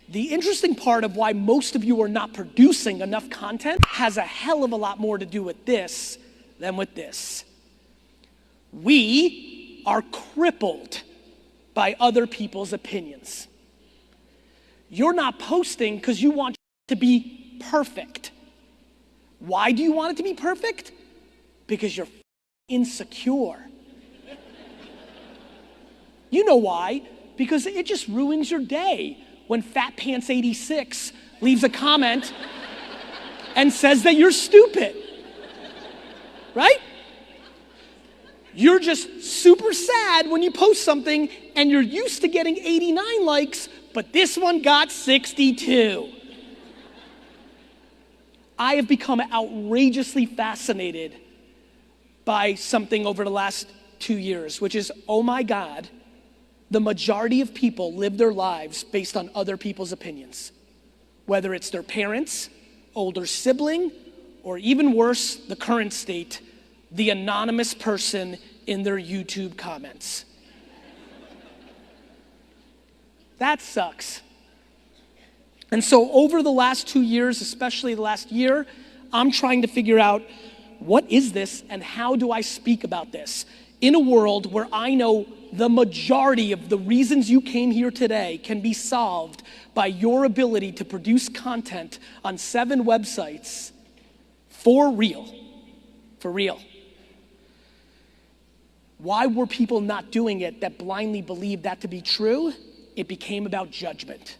The interesting part of why most of you are not producing enough content has a hell of a lot more to do with this than with this. We are crippled by other people's opinions. You're not posting because you want to be perfect. Why do you want it to be perfect? Because you're insecure. You know why? Because it just ruins your day when Fat Pants 86 leaves a comment and says that you're stupid, right? You're just super sad when you post something and you're used to getting 89 likes, but this one got 62. I have become outrageously fascinated by something over the last 2 years, which is, oh my God, the majority of people live their lives based on other people's opinions. Whether it's their parents, older sibling, or even worse, the current state, the anonymous person in their YouTube comments. That sucks. And so over the last 2 years, especially the last year, I'm trying to figure out what is this and how do I speak about this in a world where I know the majority of the reasons you came here today can be solved by your ability to produce content on 7 websites for real. For real. Why were people not doing it that blindly believed that to be true? It became about judgment.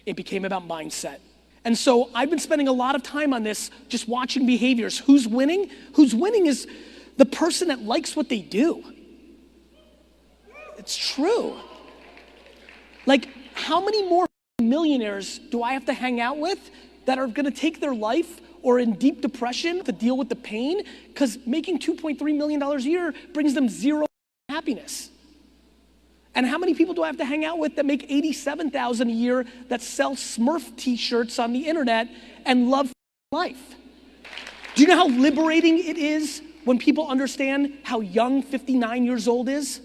It became about mindset. And so I've been spending a lot of time on this, just watching behaviors. Who's winning? Who's winning is the person that likes what they do. It's true. Like, how many more millionaires do I have to hang out with that are gonna take their life or in deep depression to deal with the pain? Because making $2.3 million a year brings them 0 happiness. And how many people do I have to hang out with that make $87,000 a year that sell Smurf t-shirts on the internet and love life? Do you know how liberating it is when people understand how young 59 years old is?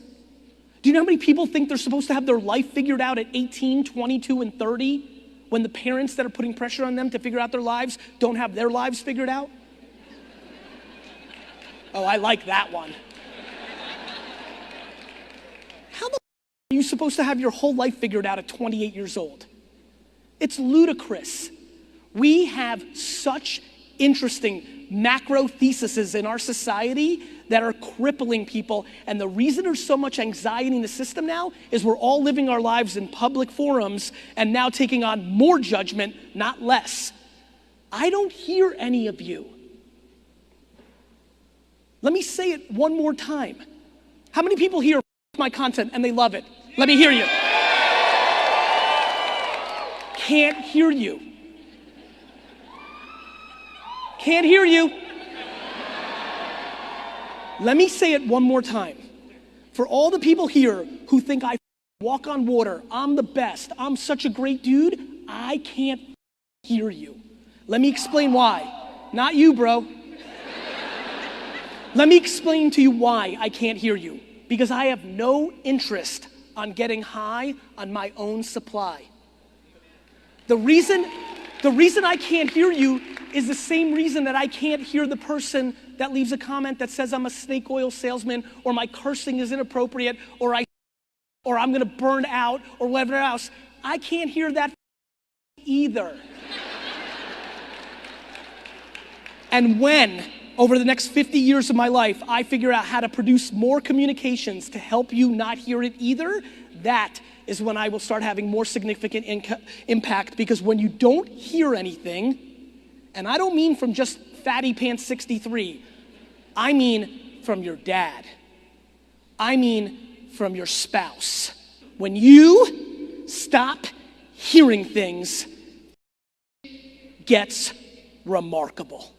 Do you know how many people think they're supposed to have their life figured out at 18, 22, and 30 when the parents that are putting pressure on them to figure out their lives don't have their lives figured out? Oh, I like that one. How the are you supposed to have your whole life figured out at 28 years old? It's ludicrous. We have such interesting macro theses in our society that are crippling people, and the reason there's so much anxiety in the system now is we're all living our lives in public forums and now taking on more judgment, not less. I don't hear any of you. Let me say it one more time. How many people hear my content and they love it? Let me hear you. Can't hear you. Can't hear you. Let me say it one more time. For all the people here who think I walk on water, I'm the best, I'm such a great dude, I can't hear you. Let me explain why. Not you, bro. Let me explain to you why I can't hear you. Because I have no interest on getting high on my own supply. The reason I can't hear you is the same reason that I can't hear the person that leaves a comment that says I'm a snake oil salesman, or my cursing is inappropriate, or I'm gonna burn out, or whatever else. I can't hear that either. And when, over the next 50 years of my life, I figure out how to produce more communications to help you not hear it either, that is when I will start having more significant impact. Because when you don't hear anything, and I don't mean from just Fatty Pants 63, I mean from your dad. I mean from your spouse. When you stop hearing things, it gets remarkable.